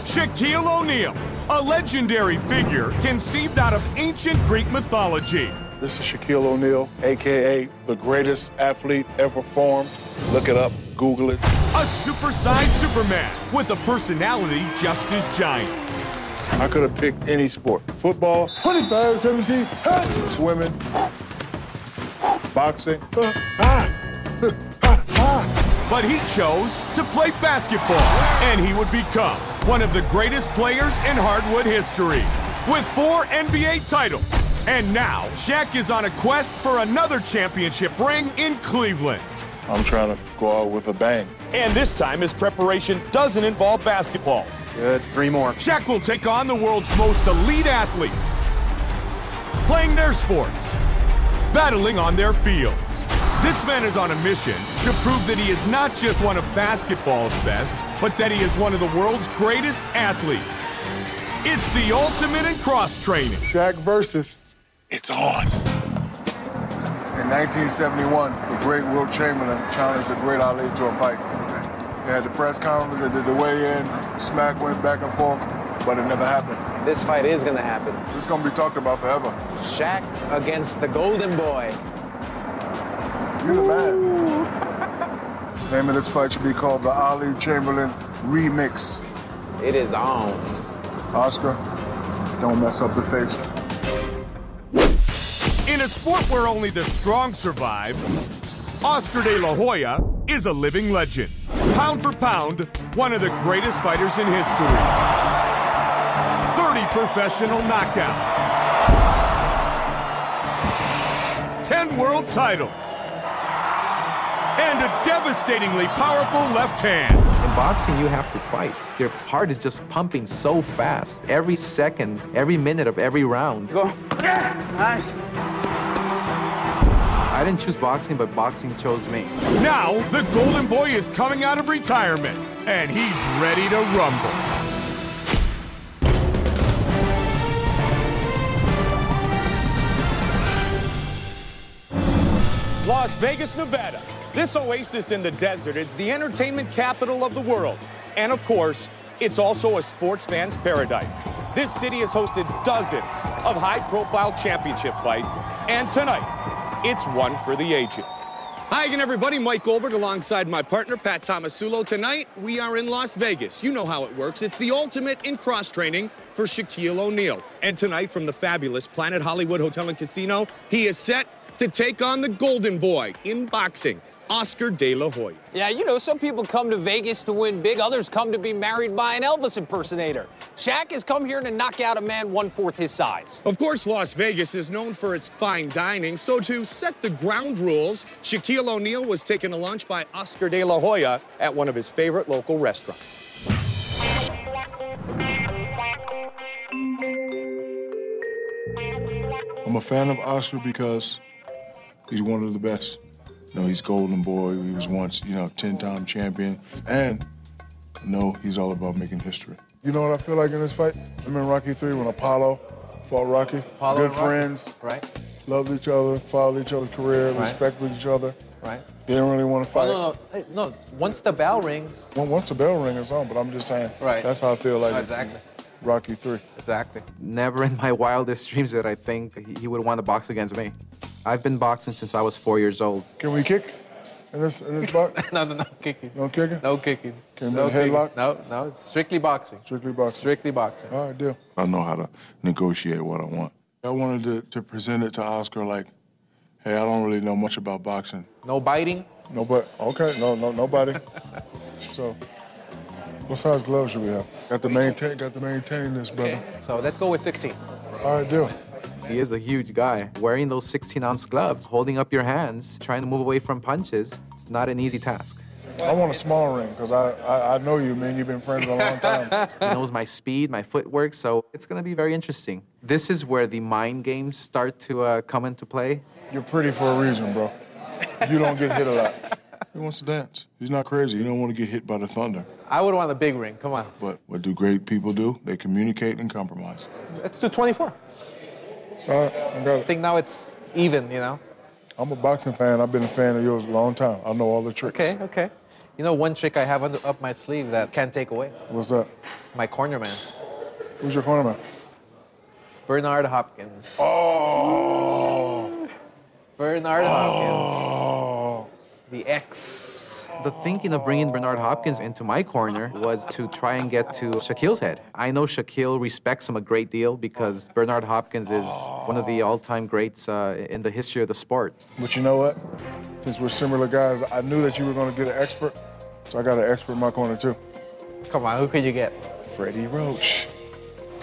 Shaquille O'Neal, a legendary figure conceived out of ancient Greek mythology. This is Shaquille O'Neal, a.k.a. the greatest athlete ever formed. Look it up, Google it. A supersized Superman with a personality just as giant. I could have picked any sport. Football, 25, 17, swimming, boxing. But he chose to play basketball, and he would become one of the greatest players in hardwood history, with 4 NBA titles. And now, Shaq is on a quest for another championship ring in Cleveland. I'm trying to go out with a bang. And this time, his preparation doesn't involve basketballs. Good, 3 more. Shaq will take on the world's most elite athletes, playing their sports, battling on their fields. This man is on a mission to prove that he is not just one of basketball's best, but that he is one of the world's greatest athletes. It's the ultimate in cross-training. Shaq versus, it's on. In 1971, the great Wilt Chamberlain challenged the great Ali to a fight. They had the press conference, they did the weigh-in, smack went back and forth, but it never happened. This fight is gonna happen. This is gonna be talked about forever. Shaq against the Golden Boy. You're the man. The name of this fight should be called the Ali Chamberlain Remix. It is on. Oscar, don't mess up the face. In a sport where only the strong survive, Oscar de la Hoya is a living legend. Pound for pound, one of the greatest fighters in history. 30 professional knockouts. 10 world titles. And a devastatingly powerful left hand. In boxing, you have to fight. Your heart is just pumping so fast. Every second, every minute of every round. Go. Yeah, nice. I didn't choose boxing, but boxing chose me. Now, the Golden Boy is coming out of retirement, and he's ready to rumble. Las Vegas, Nevada. This oasis in the desert is the entertainment capital of the world. And of course, it's also a sports fan's paradise. This city has hosted dozens of high-profile championship fights, and tonight, it's one for the ages. Hi again, everybody. Mike Goldberg alongside my partner, Pat Tomasulo. Tonight, we are in Las Vegas. You know how it works. It's the ultimate in cross-training for Shaquille O'Neal. And tonight, from the fabulous Planet Hollywood Hotel and Casino, he is set to take on the Golden Boy in boxing, Oscar de la Hoya. Yeah, you know, some people come to Vegas to win big, others come to be married by an Elvis impersonator. Shaq has come here to knock out a man 1/4 his size. Of course, Las Vegas is known for its fine dining, so to set the ground rules, Shaquille O'Neal was taken to lunch by Oscar de la Hoya at one of his favorite local restaurants. I'm a fan of Oscar because he's one of the best. You know, he's Golden Boy. He was once, 10-time champion. And, he's all about making history. You know what I feel like in this fight? I'm in Rocky 3 when Apollo fought Rocky. Good friends. Right. Loved each other, followed each other's career, respected each other. Right. Didn't really want to fight. No. Once the bell rings. Well, once the bell rings, it's on, but I'm just saying. Right. That's how I feel like. Exactly. Rocky 3. Exactly. Never in my wildest dreams did I think he would want to box against me. I've been boxing since I was 4 years old. Can we kick in this box? No kicking. No kicking? No kicking. Can we headlocks? No, it's strictly boxing. Strictly boxing. Strictly boxing. All right, deal. I know how to negotiate what I want. I wanted to present it to Oscar like, hey, I don't really know much about boxing. No biting? No, but okay, nobody. So, what size gloves should we have? Got to maintain this, brother. Okay, so let's go with 16. All right, deal. He is a huge guy. Wearing those 16-ounce gloves, holding up your hands, trying to move away from punches, it's not an easy task. I want a small ring, because I know you, man. You've been friends for a long time. He knows my speed, my footwork, so it's going to be very interesting. This is where the mind games start to come into play. You're pretty for a reason, bro. You don't get hit a lot. He wants to dance. He's not crazy. He don't want to get hit by the thunder. I would want a big ring. Come on. But what do great people do? They communicate and compromise. Let's do 24. All right, I got I it. think now it's even, I'm a boxing fan. I've been a fan of yours a long time. I know all the tricks. Okay. You know one trick I have up my sleeve that can't take away? What's that? My corner man, Who's your cornerman? Bernard Hopkins. Oh! Bernard Hopkins. The X. The thinking of bringing Bernard Hopkins into my corner was to try and get to Shaquille's head. I know Shaquille respects him a great deal because Bernard Hopkins is one of the all-time greats in the history of the sport. But you know what? Since we're similar guys, I knew that you were going to get an expert, so I got an expert in my corner, too. Come on, who could you get? Freddie Roach.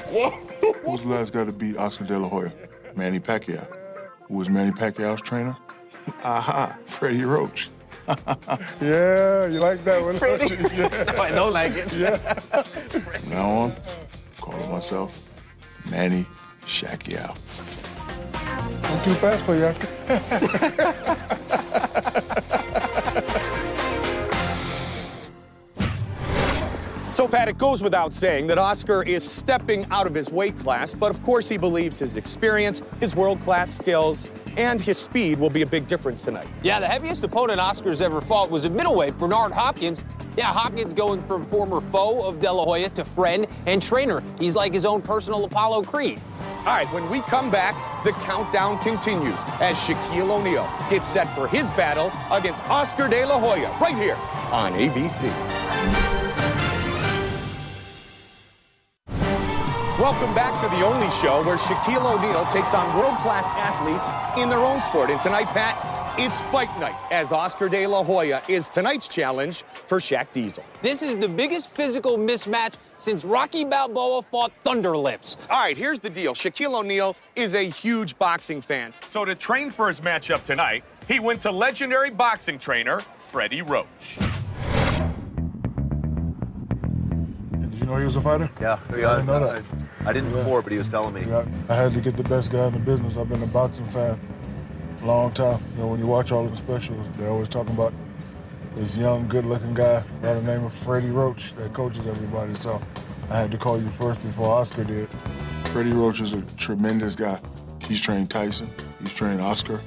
Who's the last guy to beat Oscar De La Hoya? Manny Pacquiao. Who was Manny Pacquiao's trainer? Aha, Freddie Roach. Yeah, you like that one? Freddie? Yeah. No, I don't like it. Yeah. From now on, I'm calling myself Manny Shaquille. I'm too fast for you, Oscar. So, Pat, it goes without saying that Oscar is stepping out of his weight class, but of course he believes his experience, his world-class skills, and his speed will be a big difference tonight. Yeah, the heaviest opponent Oscar's ever fought was at middleweight, Bernard Hopkins. Yeah, Hopkins going from former foe of De La Hoya to friend and trainer. He's like his own personal Apollo Creed. All right, when we come back, the countdown continues as Shaquille O'Neal gets set for his battle against Oscar De La Hoya right here on ABC. Welcome back to the only show where Shaquille O'Neal takes on world-class athletes in their own sport. And tonight, Pat, it's fight night, as Oscar De La Hoya is tonight's challenge for Shaq Diesel. This is the biggest physical mismatch since Rocky Balboa fought Thunder Lips. All right, here's the deal. Shaquille O'Neal is a huge boxing fan. So to train for his matchup tonight, he went to legendary boxing trainer Freddie Roach. Did you know he was a fighter? Yeah, I didn't know that. I didn't before, but he was telling me. Yeah, I had to get the best guy in the business. I've been a boxing fan a long time. You know, when you watch all of the specials, they're always talking about this young, good-looking guy by the name of Freddie Roach that coaches everybody. So I had to call you first before Oscar did. Freddie Roach is a tremendous guy. He's trained Tyson. He's trained Oscar.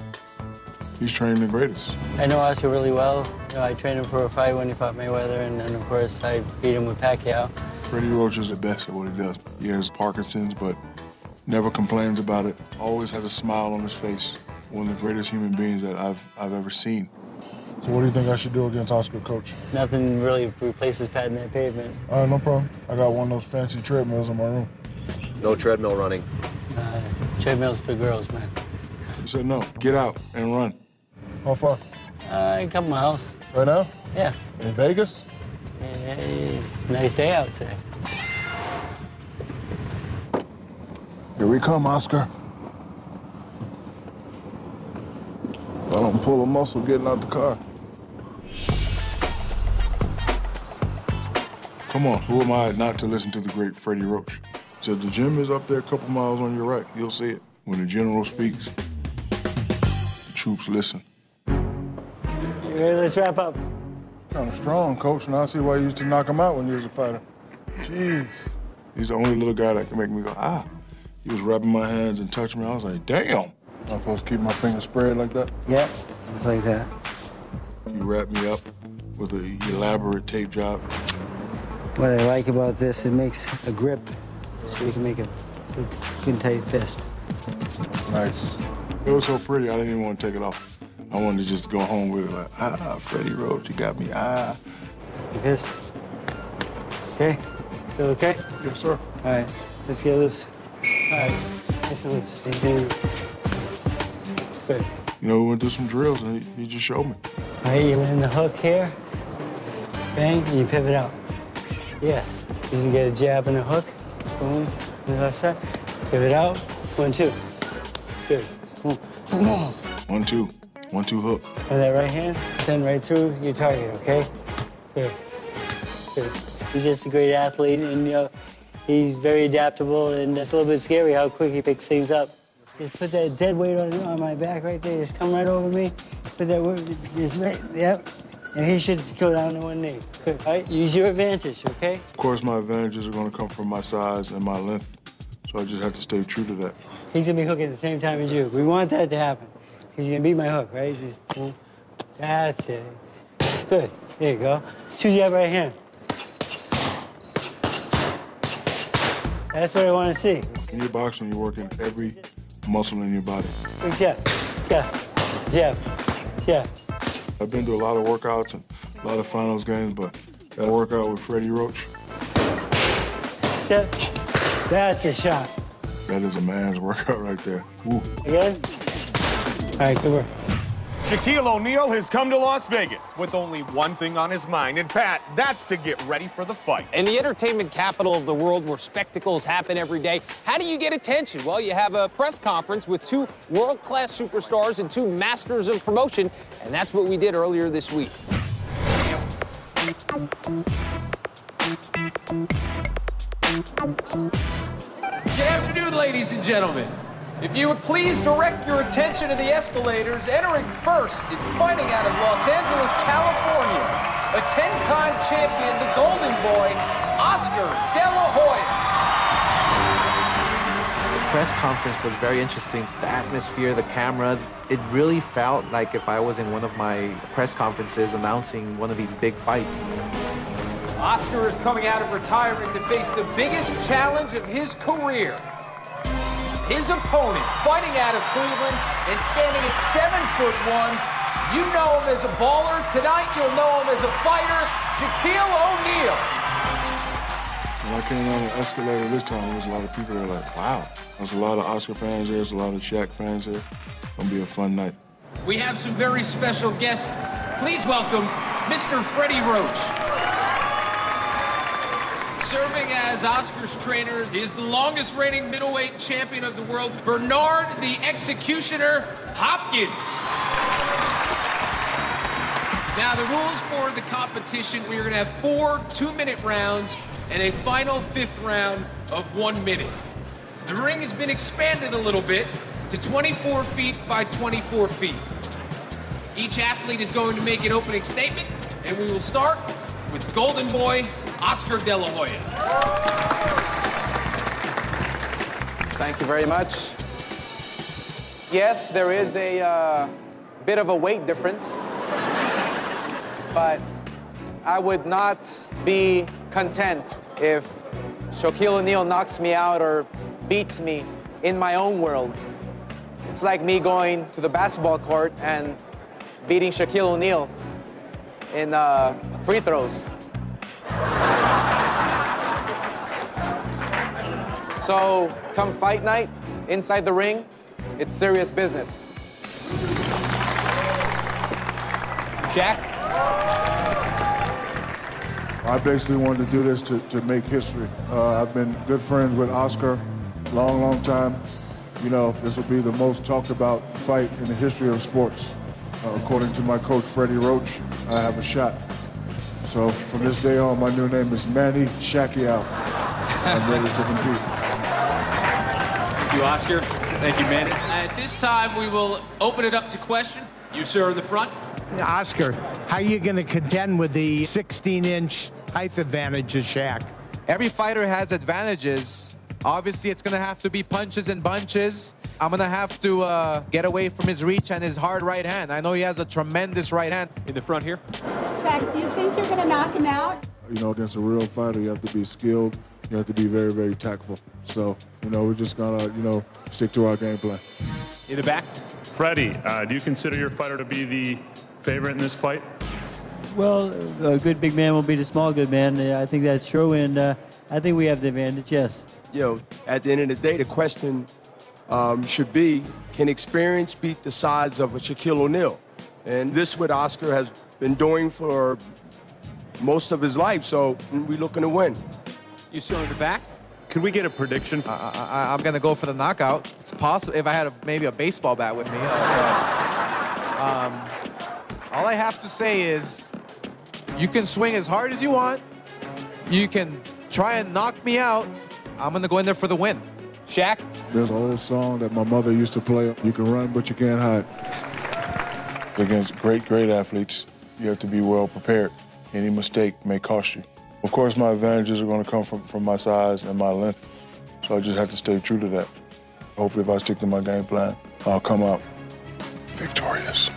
He's trained the greatest. I know Oscar really well. You know, I trained him for a fight when he fought Mayweather, and then, of course, I beat him with Pacquiao. Freddie Roach is the best at what he does. He has Parkinson's, but never complains about it. Always has a smile on his face. One of the greatest human beings that I've ever seen. So what do you think I should do against Oscar, Coach? Nothing really replaces patting that pavement. All right, no problem. I got one of those fancy treadmills in my room. No treadmill running. Treadmills for girls, man. He said no. Get out and run. How far? A couple miles. Right now? Yeah. In Vegas? It's a nice day out today. Here we come, Oscar. I don't pull a muscle getting out the car. Come on, who am I not to listen to the great Freddie Roach? So the gym is up there a couple miles on your right. You'll see it. When the general speaks, the troops listen. You ready? Let's wrap up. Kind of strong, Coach. Now I see why you used to knock him out when you was a fighter. Jeez. He's the only little guy that can make me go, ah. He was wrapping my hands and touching me. I was like, damn. I'm supposed to keep my fingers spread like that? Yep, just like that. You wrapped me up with an elaborate tape job. What I like about this, it makes a grip, so you can make a good tight fist. Nice. It was so pretty, I didn't even want to take it off. I wanted to just go home with it like, ah, Freddie Roach, you got me, ah. Like this. Okay? Feel okay? Yes, sir. All right, let's get loose. All right, nice and loose. Good. You know, we went through some drills and he just showed me. All right, you land the hook here, bang, and you pivot out. Yes, you can get a jab and a hook, boom, on the left side, pivot out, 1, 2. Good. Boom. 1, 2. 1, 2 hook. On that right hand, send right through your target, okay? Good. Good. He's just a great athlete, and you know, he's very adaptable, and it's a little bit scary how quick he picks things up. Just put that dead weight on my back right there. Just come right over me. Put that weight, just right, yep. And he should go down to one knee. Good. All right, use your advantage, okay? Of course, my advantages are going to come from my size and my length, so I just have to stay true to that. He's going to be hooking at the same time as you. We want that to happen, because you're going to beat my hook, right? Just, that's it. That's good. There you go. Choose your right hand. That's what I want to see. When you're boxing, you're working every muscle in your body. Big jab, jab, jab, jab. I've been to a lot of workouts and a lot of finals games, but that workout with Freddie Roach. Step. That's a shot. That is a man's workout right there. Ooh. Again? All right, good work. Shaquille O'Neal has come to Las Vegas with only one thing on his mind, and Pat, that's to get ready for the fight. In the entertainment capital of the world where spectacles happen every day, how do you get attention? Well, you have a press conference with two world-class superstars and two masters of promotion, and that's what we did earlier this week. Good afternoon, ladies and gentlemen. If you would please direct your attention to the escalators, entering first and fighting out of Los Angeles, California, a 10-time champion, the Golden Boy, Oscar De La Hoya. The press conference was very interesting. The atmosphere, the cameras, it really felt like if I was in one of my press conferences announcing one of these big fights. Oscar is coming out of retirement to face the biggest challenge of his career. His opponent, fighting out of Cleveland and standing at 7'1". You know him as a baller. Tonight, you'll know him as a fighter, Shaquille O'Neal. When I came down the escalator this time, there was a lot of people that were like, wow. There's a lot of Oscar fans there, there's a lot of Shaq fans there. It's gonna be a fun night. We have some very special guests. Please welcome Mr. Freddie Roach. Serving as Oscar's trainer is the longest reigning middleweight champion of the world, Bernard the Executioner Hopkins. Now, the rules for the competition, we're gonna have 4 two-minute rounds and a final 5th round of 1 minute. The ring has been expanded a little bit to 24 feet by 24 feet. Each athlete is going to make an opening statement, and we will start with Golden Boy, Oscar De La Hoya. Thank you very much. Yes, there is a bit of a weight difference, but I would not be content if Shaquille O'Neal knocks me out or beats me in my own world. It's like me going to the basketball court and beating Shaquille O'Neal in free throws. So, come fight night, inside the ring, it's serious business. Shaq? I basically wanted to do this to make history. I've been good friends with Oscar long, long time. You know, this will be the most talked about fight in the history of sports. According to my coach, Freddie Roach, I have a shot. So from this day on, my new name is Manny Shaquille. I'm ready to compete. Thank you, Oscar. Thank you, Manny. At this time, we will open it up to questions. You, sir, in the front. Oscar, how are you going to contend with the 16-inch height advantage of Shaq? Every fighter has advantages. Obviously, it's going to have to be punches and bunches. I'm going to have to get away from his reach and his hard right hand. I know he has a tremendous right hand. In the front here. Shaq, do you think you're going to knock him out? You know, against a real fighter, you have to be skilled. You have to be very, very tactful. So, you know, we're just going to, you know, stick to our game plan. In the back. Freddie, do you consider your fighter to be the favorite in this fight? Well, a good big man will beat a small good man. I think that's true, and I think we have the advantage, yes. You know, at the end of the day, the question should be, can experience beat the size of a Shaquille O'Neal? And this is what Oscar has been doing for most of his life, so we're looking to win. You still in the back? Can we get a prediction? I'm going to go for the knockout. It's possible if I had maybe a baseball bat with me. All I have to say is you can swing as hard as you want. You can try and knock me out. I'm going to go in there for the win. Shaq? There's an old song that my mother used to play. You can run, but you can't hide. Against great athletes, you have to be well prepared. Any mistake may cost you. Of course, my advantages are going to come from my size and my length, so I just have to stay true to that. Hopefully, if I stick to my game plan, I'll come out victorious.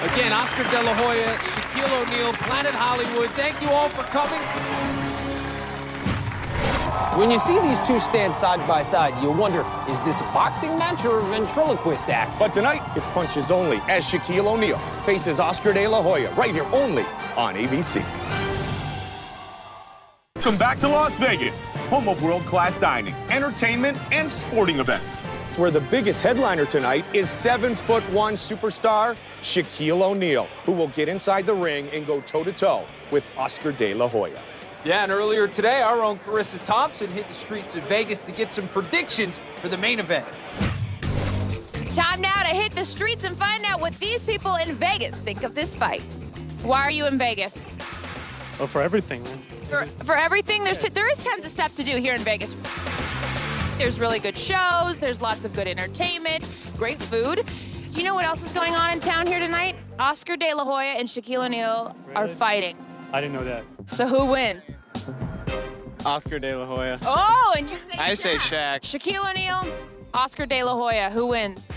Again, Oscar De La Hoya, Shaquille Shaquille O'Neal, Planet Hollywood. Thank you all for coming. When you see these two stand side by side, you wonder, is this a boxing match or a ventriloquist act? But tonight, it's punches only as Shaquille O'Neal faces Oscar de la Hoya right here only on ABC. Welcome back to Las Vegas, home of world-class dining, entertainment, and sporting events. It's where the biggest headliner tonight is 7'1" superstar Shaquille O'Neal, who will get inside the ring and go toe-to-toe with Oscar de la Hoya. Yeah, and earlier today, our own Carissa Thompson hit the streets of Vegas to get some predictions for the main event. Time now to hit the streets and find out what these people in Vegas think of this fight. Why are you in Vegas? Oh, for everything. For everything? There is tons of stuff to do here in Vegas. There's really good shows, there's lots of good entertainment, great food. Do you know what else is going on in town here tonight? Oscar de la Hoya and Shaquille O'Neal are fighting. I didn't know that. So who wins? Oscar de la Hoya. Oh, and you say I say Shaq. Shaquille O'Neal, Oscar de la Hoya. Who wins?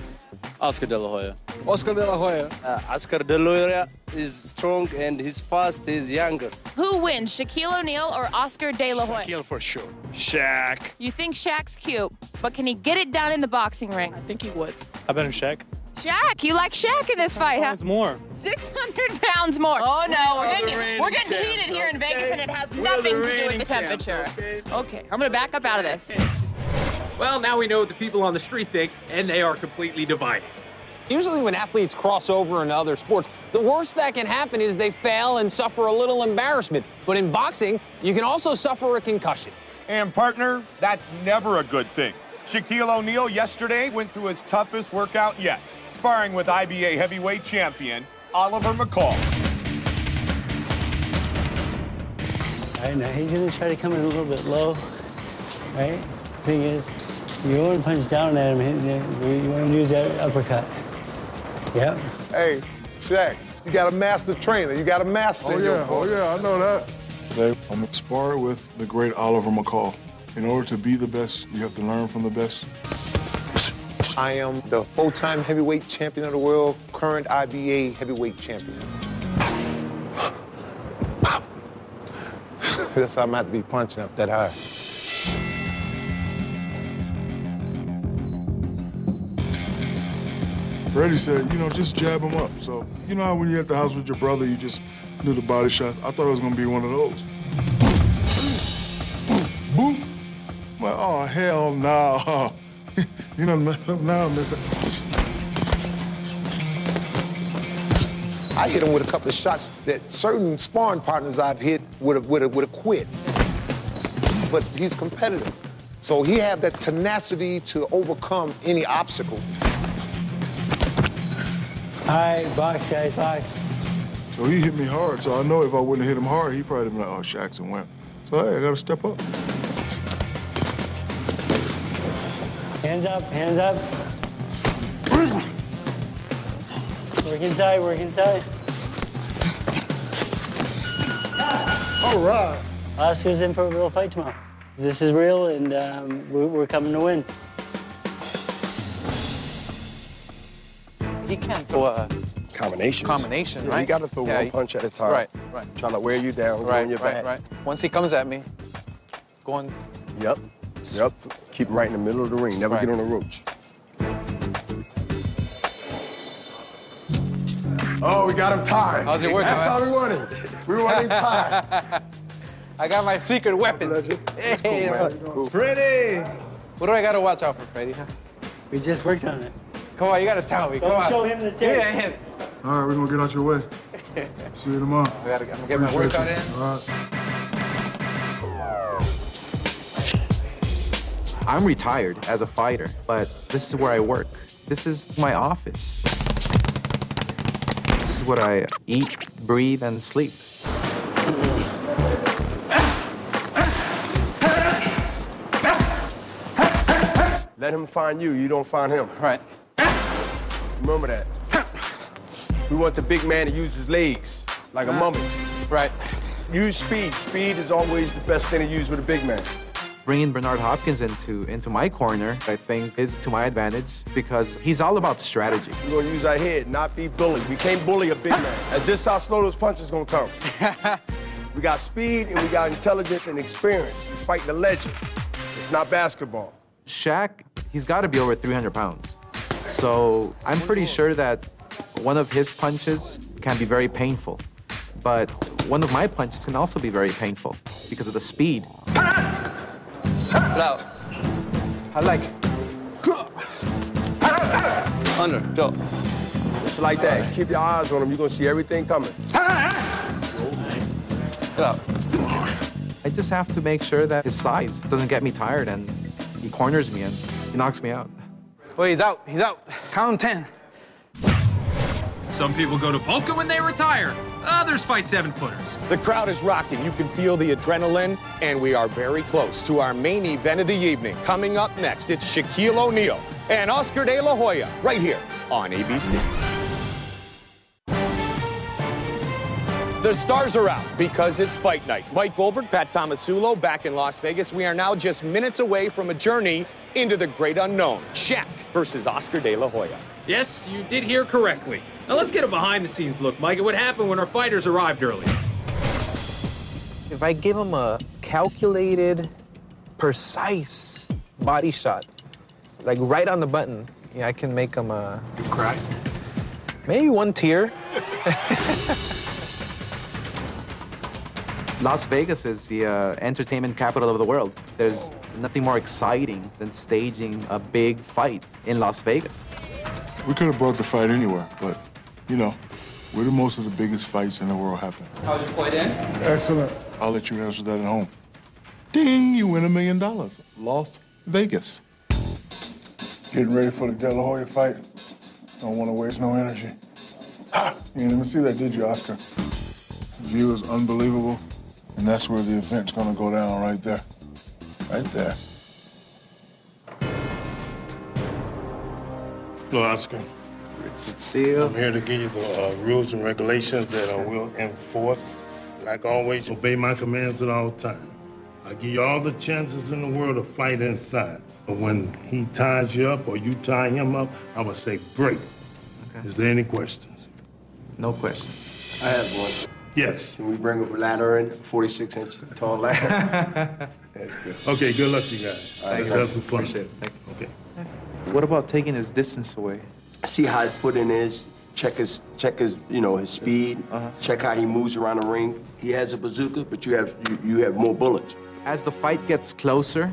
Oscar de la Hoya. Oscar de la Hoya. Oscar de la Hoya is strong and he's fast, he's younger. Who wins, Shaquille O'Neal or Oscar de la Hoya? Shaquille for sure. Shaq. You think Shaq's cute, but can he get it done in the boxing ring? I think he would. I bet on Shaq. Shaq, you like Shaq in this fight, huh? More. 600 pounds more. Oh no, we're getting heated here in Vegas, and it has nothing to do with the temperature. Okay, I'm gonna back up out of this. Well, now we know what the people on the street think, and they are completely divided. Usually when athletes cross over into other sports, the worst that can happen is they fail and suffer a little embarrassment. But in boxing, you can also suffer a concussion. And partner, that's never a good thing. Shaquille O'Neal yesterday went through his toughest workout yet, sparring with IBA heavyweight champion Oliver McCall. All right, now he's gonna try to come in a little bit low, right? Thing is, you want to punch down at him, you want to use that uppercut. Yep. Hey, Shaq, you got a master trainer. You got a master. Oh yeah, I know that. I'm gonna spar with the great Oliver McCall. In order to be the best, you have to learn from the best. I am the 4-time heavyweight champion of the world, current IBA heavyweight champion. That's how I'm about to be punching up that high. Freddie said, just jab him up. So, you know how when you're at the house with your brother, you just do the body shots? I thought it was gonna be one of those. Boom. I'm like, oh, hell no. You done messed up now, miss it. I hit him with a couple of shots that certain sparring partners I've hit would have quit. But he's competitive. So he have that tenacity to overcome any obstacle. All right, box, guys, box. So he hit me hard, so I know if I wouldn't have hit him hard, he'd probably been like, oh, Shaq's a win. So, hey, I gotta step up. Hands up, hands up. Work inside, work inside. All right. Oscar's in for a real fight tomorrow. This is real, and we're coming to win. He can't throw a combination, right? You got to throw one punch at a time. Right. Trying to wear you down, on your back. Right. Once he comes at me, going. Yep. Keep him right in the middle of the ring. Never get on the ropes. Oh, we got him tied. How's it working, That's how we want him. We want him tied. I got my secret weapon. Hey, cool. Freddie! What do I got to watch out for, Freddie? We just worked on it. Come on, you got to tell me. Come Don't on. show him the tape. Yeah. All right, we're gonna get out your way. See you tomorrow. I'm gonna get my workout in. All right. I'm retired as a fighter, but this is where I work. This is my office. This is what I eat, breathe, and sleep. Let him find you. You don't find him. Right. Remember that. We want the big man to use his legs like a mummy. Right. Use speed. Speed is always the best thing to use with a big man. Bringing Bernard Hopkins into my corner, I think, is to my advantage because he's all about strategy. We're gonna use our head, not be bullied. We can't bully a big man. That's just how slow those punches gonna come. We got speed and we got intelligence and experience. He's fighting a legend. It's not basketball. Shaq, he's got to be over 300 pounds. So I'm pretty sure that one of his punches can be very painful. But one of my punches can also be very painful because of the speed. Out. I like it. Under, Joe. Just like that. Keep your eyes on him. You're gonna see everything coming. Get out. I just have to make sure that his size doesn't get me tired and he corners me and he knocks me out. Oh, he's out. He's out. Count 10. Some people go to Boca when they retire. Others fight 7-footers. The crowd is rocking. You can feel the adrenaline, and we are very close to our main event of the evening. Coming up next, it's Shaquille O'Neal and Oscar De La Hoya right here on ABC. The stars are out because it's fight night. Mike Goldberg, Pat Tomasulo back in Las Vegas. We are now just minutes away from a journey into the great unknown. Shaq versus Oscar De La Hoya. Yes, you did hear correctly. Now let's get a behind-the-scenes look, Mike, at what happened when our fighters arrived early. If I give him a calculated, precise body shot, like right on the button, yeah, I can make him You cry? maybe one tear. Las Vegas is the entertainment capital of the world. There's nothing more exciting than staging a big fight in Las Vegas. We could have brought the fight anywhere, but, you know, where do most of the biggest fights in the world happen? How's your flight in? Excellent. I'll let you answer that at home. Ding, you win $1 million. Las Vegas. Getting ready for the De La Hoya fight. Don't want to waste no energy. Ha! You didn't even see that, did you, Oscar? The view is unbelievable, and that's where the event's gonna go down, right there. Right there. Hello, Oscar. Steele. I'm here to give you the rules and regulations that I will enforce. Like always, obey my commands at all times. I give you all the chances in the world to fight inside. But when he ties you up or you tie him up, I will say break. Okay. Is there any questions? No questions. I have one. Yes. Can we bring a ladder in? 46 inch tall ladder. That's good. Okay, good luck, you guys. All right, Let's have some fun. Appreciate it. Thank you. Okay. What about taking his distance away? See how his footing is. Check his, you know, his speed. Check how he moves around the ring. He has a bazooka, but you have more bullets. As the fight gets closer,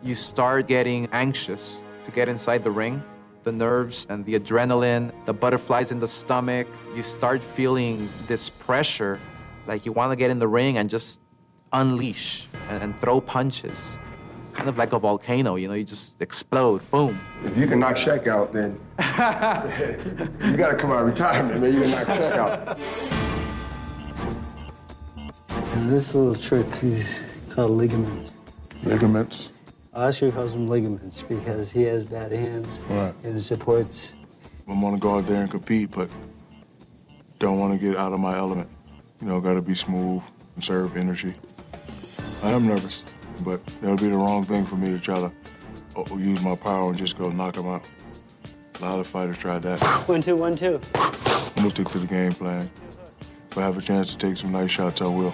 you start getting anxious to get inside the ring. The nerves and the adrenaline, the butterflies in the stomach, you start feeling this pressure, like you want to get in the ring and just unleash and throw punches. Kind of like a volcano, you know, you just explode, boom. If you can knock Shaq out, then you gotta come out of retirement, man. You can knock Shaq out. And this little trick is called ligaments. Ligaments? Oscar calls them ligaments because he has bad hands Right. and it supports. I want to go out there and compete, but don't want to get out of my element. You know, got to be smooth, conserve energy. I am nervous, but that would be the wrong thing for me to try to use my power and just go knock him out. A lot of fighters tried that. 1-2, 1-2. I'm going to stick to the game plan. If I have a chance to take some nice shots, I will.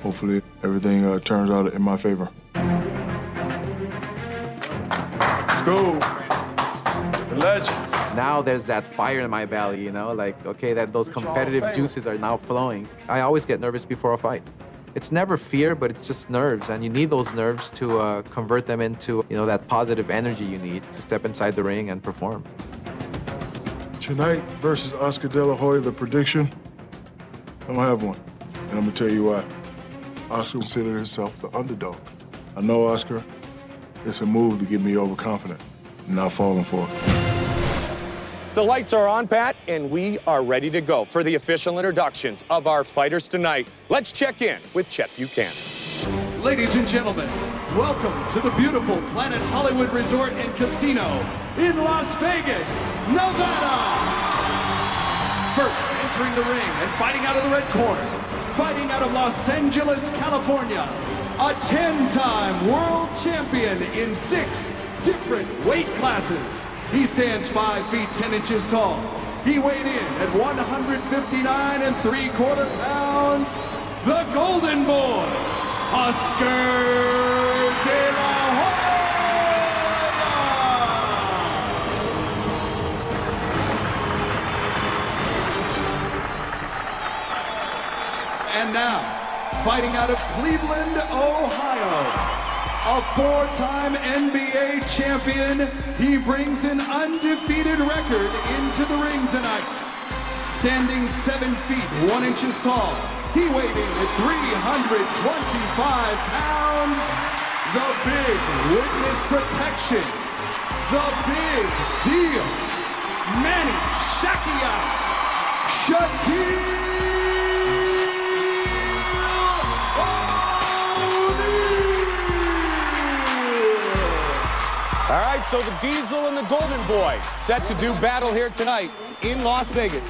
Hopefully, everything turns out in my favor. Let's go. The legend. Now there's that fire in my belly, you know, like, okay, those competitive juices are now flowing. I always get nervous before a fight. It's never fear, but it's just nerves, and you need those nerves to convert them into, you know, that positive energy you need to step inside the ring and perform. Tonight versus Oscar De La Hoya, the prediction, I don't have one, and I'm gonna tell you why. Oscar considered himself the underdog. I know, Oscar, it's a move to get me overconfident. I'm not falling for it. The lights are on, Pat, and we are ready to go for the official introductions of our fighters tonight. Let's check in with Chet Buchanan. Ladies and gentlemen, welcome to the beautiful Planet Hollywood Resort and Casino in Las Vegas, Nevada. First entering the ring and fighting out of the red corner, fighting out of Los Angeles, California, a 10-time world champion in 6 different weight classes. He stands 5 feet 10 inches tall. He weighed in at 159 3/4 pounds. The Golden Boy, Oscar de la Hoya. And now, fighting out of Cleveland, Ohio, a 4-time NBA champion, he brings an undefeated record into the ring tonight. Standing 7 feet 1 inches tall, he weighed in at 325 pounds. The big witness protection, the big deal, Manny Shaquille. All right, so the Diesel and the Golden Boy set to do battle here tonight in Las Vegas.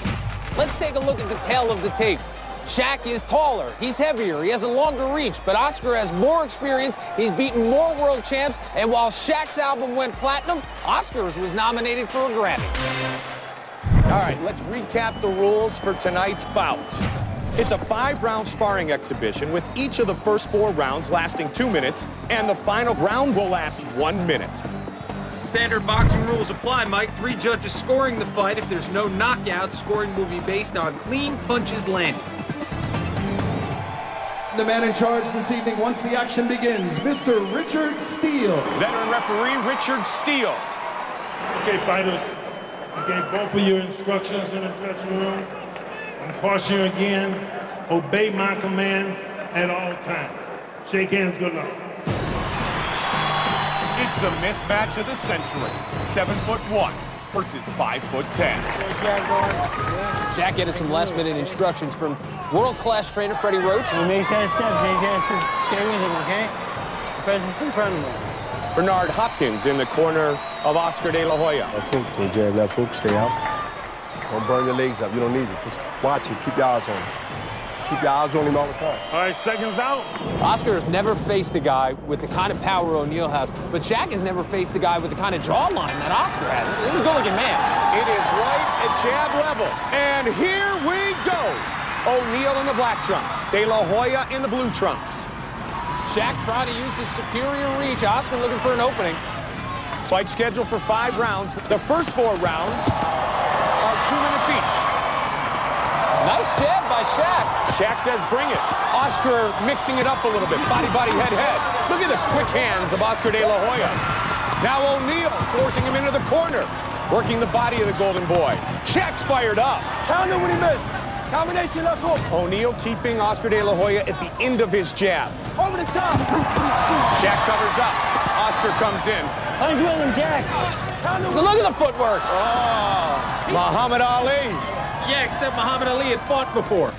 Let's take a look at the tail of the tape. Shaq is taller, he's heavier, he has a longer reach, but Oscar has more experience, he's beaten more world champs, and while Shaq's album went platinum, Oscar's was nominated for a Grammy. All right, let's recap the rules for tonight's bout. It's a 5-round sparring exhibition with each of the first 4 rounds lasting 2 minutes, and the final round will last 1 minute. Standard boxing rules apply, Mike. 3 judges scoring the fight. If there's no knockout, scoring will be based on clean punches landed. The man in charge this evening, once the action begins, Mr. Richard Steele. Veteran referee Richard Steele. Okay, fighters, I gave both of you instructions in the dressing room. I'm cautioning you again, obey my commands at all times. Shake hands, good luck. It's the mismatch of the century. 7'1" versus 5'10". Shaq getting some last-minute instructions from world-class trainer Freddie Roach. He makes that step, he has to say anything, okay? The presence in front of him. Bernard Hopkins in the corner of Oscar de la Hoya. Left hook, go jab, left hook, stay out. Don't burn your legs up, you don't need it. Just watch him, keep your eyes on him. Keep your eyes on him all the time. All right, seconds out. Oscar has never faced a guy with the kind of power O'Neal has, but Shaq has never faced a guy with the kind of jawline that Oscar has. He's a good-looking man. It is right at jab level. And here we go. O'Neal in the black trunks. De La Hoya in the blue trunks. Shaq trying to use his superior reach. Oscar looking for an opening. Fight scheduled for 5 rounds. The first 4 rounds are 2 minutes each. Nice jab by Shaq. Shaq says bring it. Oscar mixing it up a little bit. Body, body, head, head. Look at the quick hands of Oscar de la Hoya. Now O'Neal forcing him into the corner. Working the body of the Golden Boy. Shaq's fired up. Counter when he missed. Combination left hook. O'Neal keeping Oscar de la Hoya at the end of his jab. Over the top. Shaq covers up. Oscar comes in. Punch with him, Jack. So look at the footwork. Oh, Muhammad Ali. Yeah, except Muhammad Ali had fought before.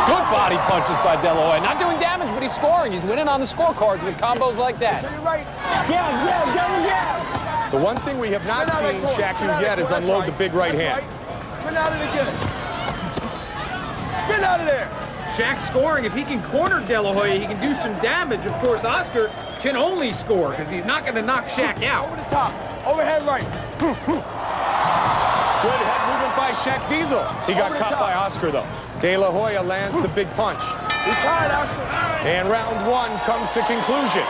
Good body punches by De La Hoya. Not doing damage, but he's scoring. He's winning on the scorecards with combos like that. Right. Jab, jab, double jab. The one thing we have not seen Shaq do yet is unload the big right hand. Spin out of it again. Spin out of there. Shaq scoring. If he can corner De La Hoya, he can do some damage. Of course, Oscar can only score because he's not going to knock Shaq out. Over the top. Overhead right. Good head movement by Shaq Diesel. He got caught by Oscar, though. De La Hoya lands the big punch. He's tired, Oscar. And round 1 comes to conclusion.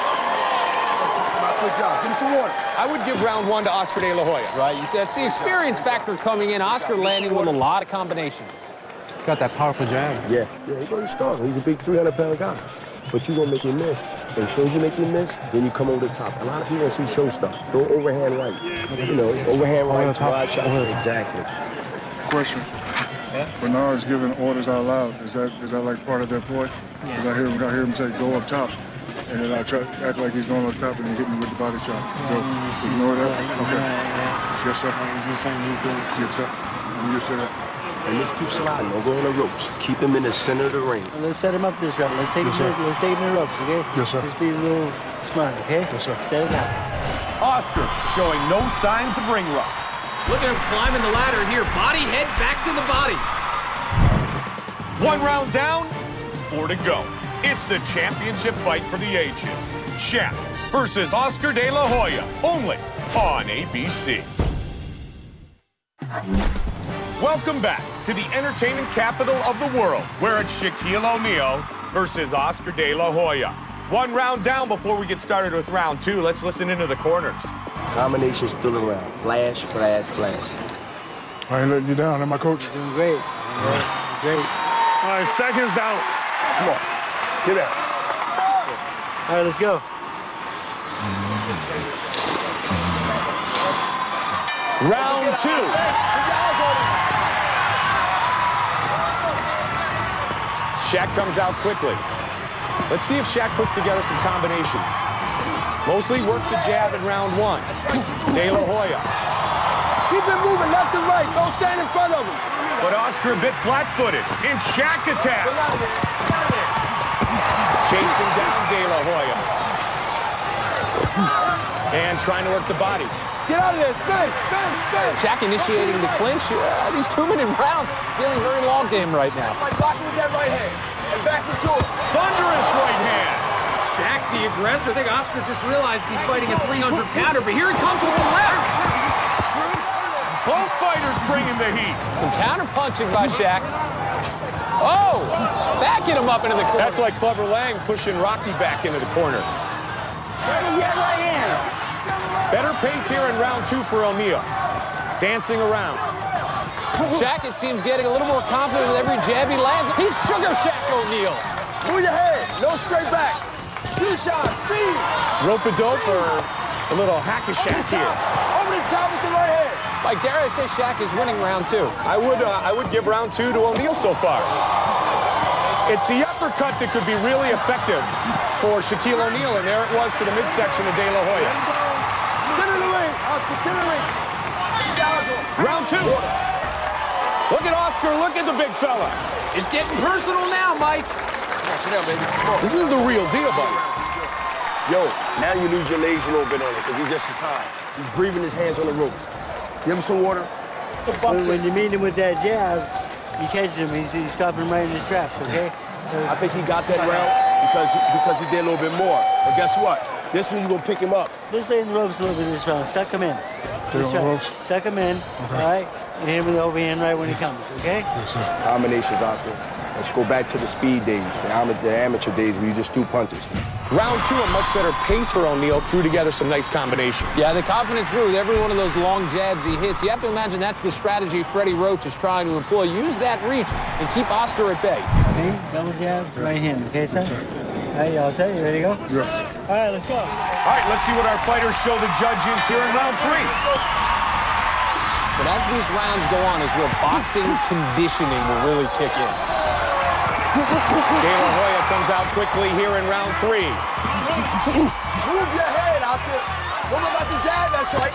Good job. Give me some water. I would give round 1 to Oscar de la Hoya. Right, that's the experience factor coming in. Oscar landing with a lot of combinations. He's got that powerful jab. Yeah, he's strong. He's a big 300-pound guy. But you're going to make him miss. And as soon as you make him miss, then you come over the top. A lot of people don't see show stuff. Throw overhand right. You know, overhand right, wide shot. Exactly. Question. Yeah? Bernard's giving orders out loud. Is that like part of their ploy? Yes. I hear him say, go up top. And then I try to act like he's going up top and he hit me with the body shot. So, ignore that? Okay. Yes, sir. Yes, sir. Yes, sir. And let's keep sliding. Don't go on the ropes. Keep him in the center of the ring. Let's set him up this round. Let's take him to the ropes, okay? Yes, sir. Just be a little smart, okay? Yes, sir. Set it up. Oscar showing no signs of ring rust. Look at him climbing the ladder here. Body, head, back to the body. 1 round down, 4 to go. It's the championship fight for the ages. Shaq versus Oscar de la Hoya, only on ABC. Welcome back to the entertainment capital of the world, where it's Shaquille O'Neal versus Oscar de la Hoya. One round down before we get started with round two. Let's listen into the corners. Combination still around. Flash, flash, flash. I ain't letting you down, am I, Coach? You're doing great. Great. All right, seconds out. Come on. Get out. All right, let's go. Round two. Shaq comes out quickly. Let's see if Shaq puts together some combinations. Mostly work the jab in round one. De La Hoya. Keep it moving left and right. Don't stand in front of him. But Oscar a bit flat-footed. And Shaq attack. Chasing down De La Hoya. And trying to work the body. Get out of there. Spin, spin, spin. Shaq initiating the clinch. These 2-minute rounds feeling very logged in right now. It's like blocking with that right hand. And back into it. Thunderous right hand. Shaq, the aggressor. I think Oscar just realized he's fighting a 300-pounder, but here he comes with the left. Both fighters bringing the heat. Some counter punching by Shaq. Oh, backing him up into the corner. That's like Clever Lang pushing Rocky back into the corner. Better pace here in round two for O'Neal. Dancing around. Shaq, it seems, getting a little more confident with every jab he lands. He's Sugar Shaq O'Neal. Move your head. No straight back. 2 shots. Speed. Rope-a-dope or a little hack-a-shack here. Over the top with the right hand. Mike, dare I say Shaq is winning round two? I would give round two to O'Neal so far. It's the uppercut that could be really effective for Shaquille O'Neal, and there it was to the midsection of De La Hoya. Center the ring, Oscar, center the ring. Round two. Look at Oscar, look at the big fella. It's getting personal now, Mike. Come on, sit down, baby. Come on. This is the real deal, buddy. Yo, now you lose your legs a little bit on it because he's just as tired. He's breathing his hands on the ropes. Give him some water. When you meet him with that jab, you catch him, he's stopping right in his tracks, okay? I think he got that round because he did a little bit more. But guess what? This one, you're going to pick him up. Let's lay in the ropes a little bit this round. Suck him in. Suck him in, all right? And hit him with the overhand right when he comes, okay? Yes, sir. Combinations, Oscar. Let's go back to the speed days, the amateur days where you just threw punches. Round two, a much better pace for O'Neal. Threw together some nice combinations. Yeah, the confidence grew with every one of those long jabs he hits. You have to imagine that's the strategy Freddie Roach is trying to employ. Use that reach and keep Oscar at bay. Okay, double jab, right hand, okay, son? All right, y'all set? You ready to go? Yeah. All right, let's go. All right, let's see what our fighters show the judges here in round three. But as these rounds go on is where boxing conditioning will really kick in. De La Hoya comes out quickly here in round three. Move your head, Oscar. Don't know about the jab, that's right.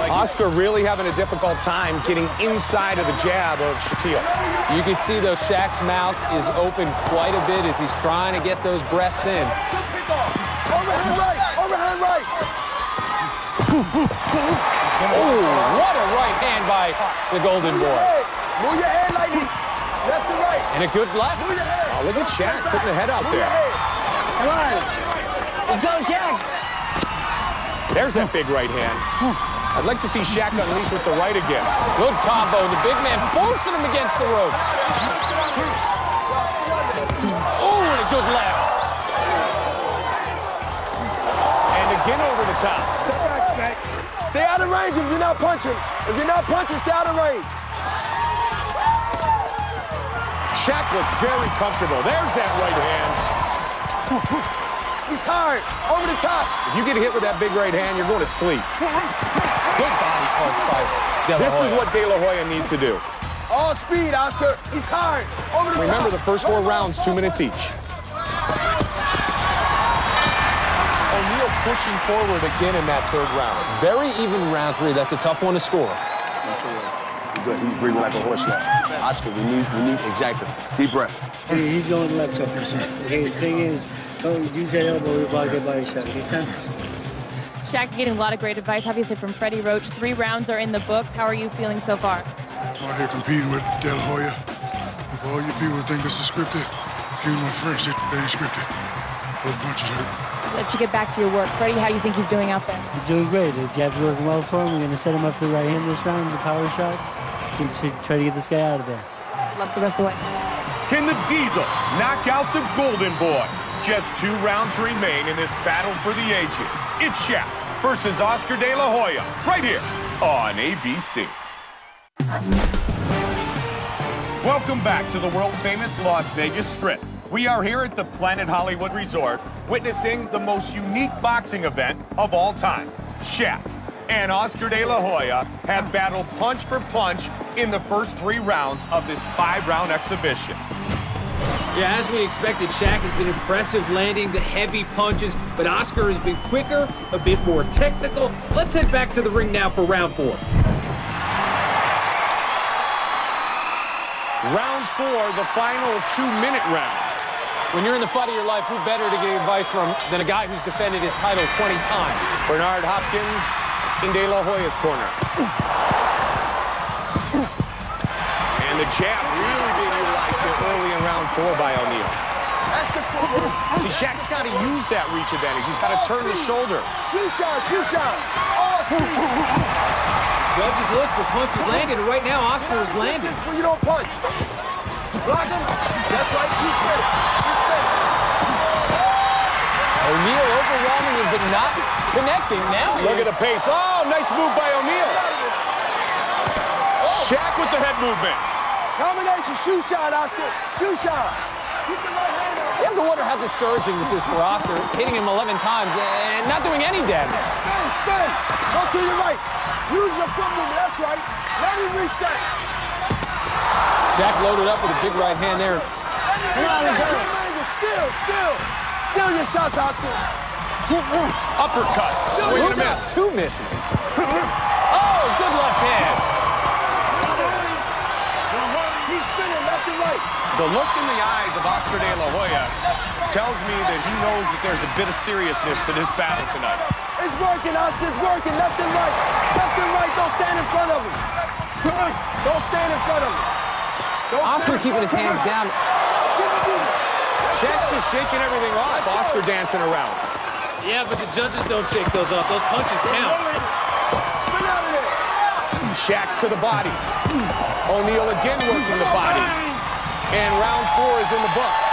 Oscar really having a difficult time getting inside of the jab of Shaquille. You can see, though, Shaq's mouth is open quite a bit as he's trying to get those breaths in. Good pick off. Overhand right. Overhand right. Oh, what a right hand by the Golden Boy. Move your head, lady. Left and right. And a good left. Move your head. Oh, look at Shaq putting the head out there. Come on. Let's go, Shaq. There's that big right hand. I'd like to see Shaq unleash with the right again. Good combo. The big man forcing him against the ropes. Oh, and a good left. And again over the top. Step back, Shaq. Stay out of range if you're not punching. If you're not punching, stay out of range. Shaq looks very comfortable. There's that right hand. He's tired. Over the top. If you get hit with that big right hand, you're going to sleep. Good body punch by De La Hoya. This is what De La Hoya needs to do. All speed, Oscar. He's tired. Over the top. Remember, the first 4 rounds, 2 minutes each. O'Neal pushing forward again in that 3rd round. Very even round 3. That's a tough one to score. Good. He's breathing like a horse now. Oscar, we need exactly. Deep breath. He's going to left hook. Okay, the thing is, don't use that elbow to block that body shot. Okay, son? Shaq, getting a lot of great advice, obviously, from Freddie Roach. 3 rounds are in the books. How are you feeling so far? I'm out here competing with De La Hoya. And for all you people who think this is scripted, it's Excuse my French, that ain't scripted. Those punches hurt. Let you get back to your work. Freddie, how do you think he's doing out there? He's doing great. The jab's working well for him. We're going to set him up for the right hand this round, the power shot. Try to get this guy out of there. Good luck the rest of the way. Can the Diesel knock out the Golden Boy? Just 2 rounds remain in this battle for the ages. It's Shaq versus Oscar De La Hoya, right here on ABC. Welcome back to the world-famous Las Vegas Strip. We are here at the Planet Hollywood Resort, witnessing the most unique boxing event of all time. Shaq and Oscar De La Hoya have battled punch for punch in the first 3 rounds of this 5-round exhibition. Yeah, as we expected, Shaq has been impressive landing the heavy punches, but Oscar has been quicker, a bit more technical. Let's head back to the ring now for round 4. Round 4, the final 2-minute round. When you're in the fight of your life, who better to get advice from than a guy who's defended his title 20 times? Bernard Hopkins in De La Hoya's corner. And the jab really being utilized here early in round 4 by O'Neal. See, Shaq's got to use that reach advantage. He's got to turn the shoulder. Shoot shot. All speed. Judges look for punches landed, and right now Oscar is landing. When you don't punch. Block him. That's right. Keep straight. O'Neal overwhelming him, but not connecting. Now Look at the pace. Oh, nice move by O'Neal. Shaq with the head movement. Combination. Shoot shot, Oscar. Shoot shot. Keep the right hand up. You have to wonder how discouraging this is for Oscar, hitting him 11 times and not doing any damage. Spin. Go to your right. Use your foot movement. That's right. Let him reset. Shaq loaded up with a big right hand there. Still your shots, Oscar. Uppercut. Swing and a miss. 2 misses. Oh, good left hand. He's spinning left and right. The look in the eyes of Oscar De La Hoya tells me that he knows that there's a bit of seriousness to this battle tonight. It's working, Oscar. It's working. Left and right. Left and right. Don't stand in front of him. Don't stand in front of him. Oscar keeping his hands down. Shaq's just shaking everything off. Oscar dancing around. Yeah, but the judges don't shake those off. Those punches count. Spin out of there. Shaq to the body. O'Neal again working the body. And round 4 is in the books.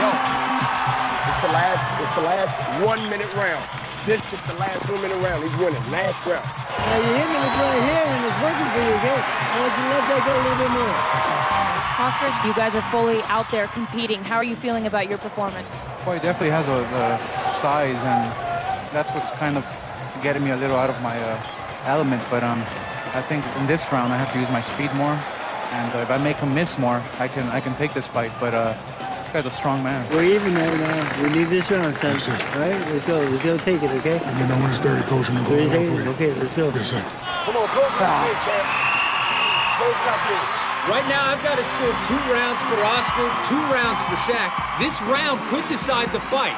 Yo, it's the last 1-minute round. This is the last 1-minute round. He's winning. Last round. Now you hit me with the right hand and it's working for you, okay? I want you to let that go a little bit more. Oscar, you guys are fully out there competing. How are you feeling about your performance? Well, he definitely has the size, and that's what's kind of getting me a little out of my element. But I think in this round I have to use my speed more, and if I make him miss more, I can take this fight. But this guy's a strong man. We're even right now. We need this round, son. Yes, sir. All right, let's go. Let's go take it, okay? Let me know when it's 30, Coach. I'm going 30 to seconds. Okay, let's go. Yes, sir. Come on, close it out here, champ. Close it out here. Right now, I've got it scored 2 rounds for Oscar, 2 rounds for Shaq. This round could decide the fight.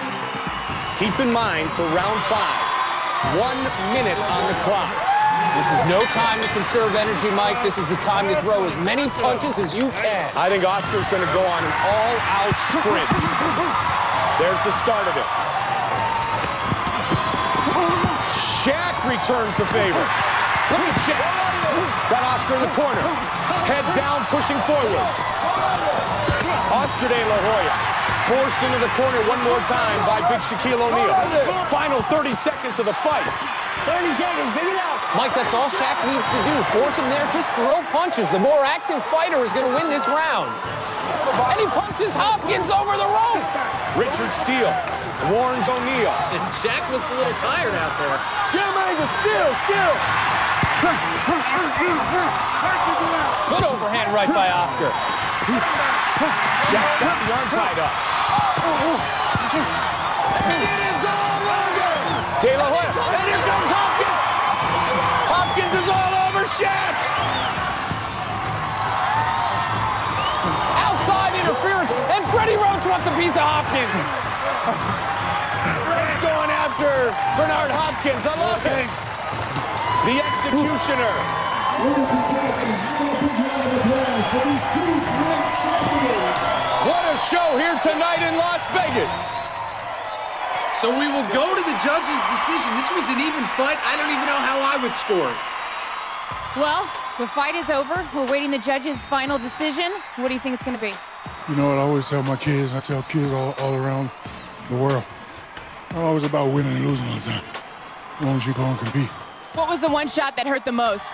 Keep in mind for round 5, 1 minute on the clock. This is no time to conserve energy, Mike. This is the time to throw as many punches as you can. I think Oscar's going to go on an all-out sprint. There's the start of it. Shaq returns the favor. Look at Shaq. Got Oscar in the corner. Head down, pushing forward. Oscar De La Hoya forced into the corner one more time by big Shaquille O'Neal. Final 30 seconds of the fight. 30 seconds, big it out. Mike, that's all Shaq needs to do. Force him there, just throw punches. The more active fighter is going to win this round. And he punches Hopkins over the rope. Richard Steele warns O'Neal. And Shaq looks a little tired out there. Get him, Angle. Still. Good overhand right by Oscar. Shaq's got the arm tied up. De La Hoya, and here comes Hopkins! Hopkins is all over Shaq! Outside interference, and Freddie Roach wants a piece of Hopkins. Roach going after Bernard Hopkins. I love it. The executioner Ladies and gentlemen, give a big round of applause for these two great champions. What a show here tonight in Las Vegas. So we will go to the judges' decision. This was an even fight. I don't even know how I would score it. Well, the fight is over. We're waiting the judges' final decision. What do you think it's going to be? You know what I always tell my kids, and I tell kids all around the world, it's not always about winning and losing all the time, as long as you go and compete. What was the one shot that hurt the most?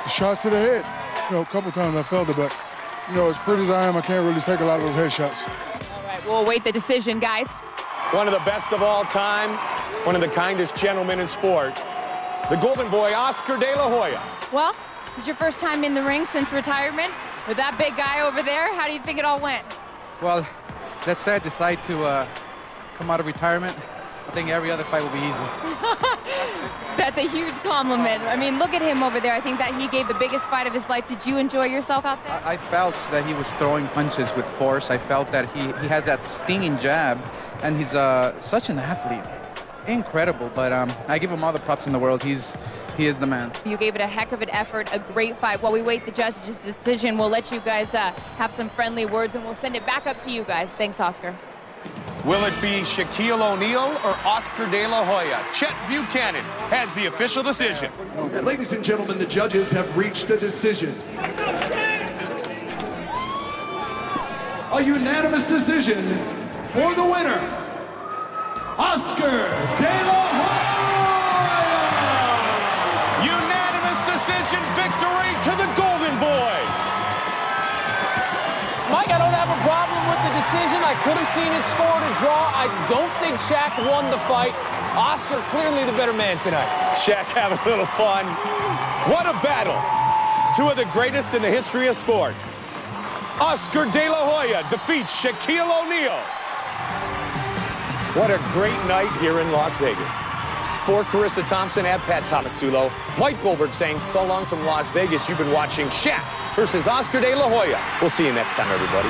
The shots to the head. You know, a couple times I felt it, but, you know, as pretty as I am, I can't really take a lot of those head shots. All right, we'll await the decision, guys. One of the best of all time, one of the kindest gentlemen in sport, the golden boy, Oscar De La Hoya. Well, this is your first time in the ring since retirement. With that big guy over there, how do you think it all went? Well, let's say I decide to come out of retirement. I think every other fight will be easy. That's a huge compliment. I mean, look at him over there. I think that he gave the biggest fight of his life. Did you enjoy yourself out there? I felt that he was throwing punches with force. I felt that he has that stinging jab, and he's such an athlete. Incredible, but I give him all the props in the world. He is the man. You gave it a heck of an effort, a great fight. While we wait the judges' decision, we'll let you guys have some friendly words, and we'll send it back up to you guys. Thanks, Oscar. Will it be Shaquille O'Neal or Oscar De La Hoya? Chet Buchanan has the official decision. And ladies and gentlemen, the judges have reached a decision. A unanimous decision for the winner, Oscar De La Hoya! Unanimous decision victory to the Golden Boy. Mike, I don't have a problem with the decision. I could have seen it scored a draw. I don't think Shaq won the fight. Oscar clearly the better man tonight. Shaq having a little fun. What a battle. Two of the greatest in the history of sport. Oscar De La Hoya defeats Shaquille O'Neal. What a great night here in Las Vegas. For Carissa Thompson and Pat Tomasulo, Mike Goldberg saying so long from Las Vegas. You've been watching Shaq versus Oscar De La Hoya. We'll see you next time, everybody.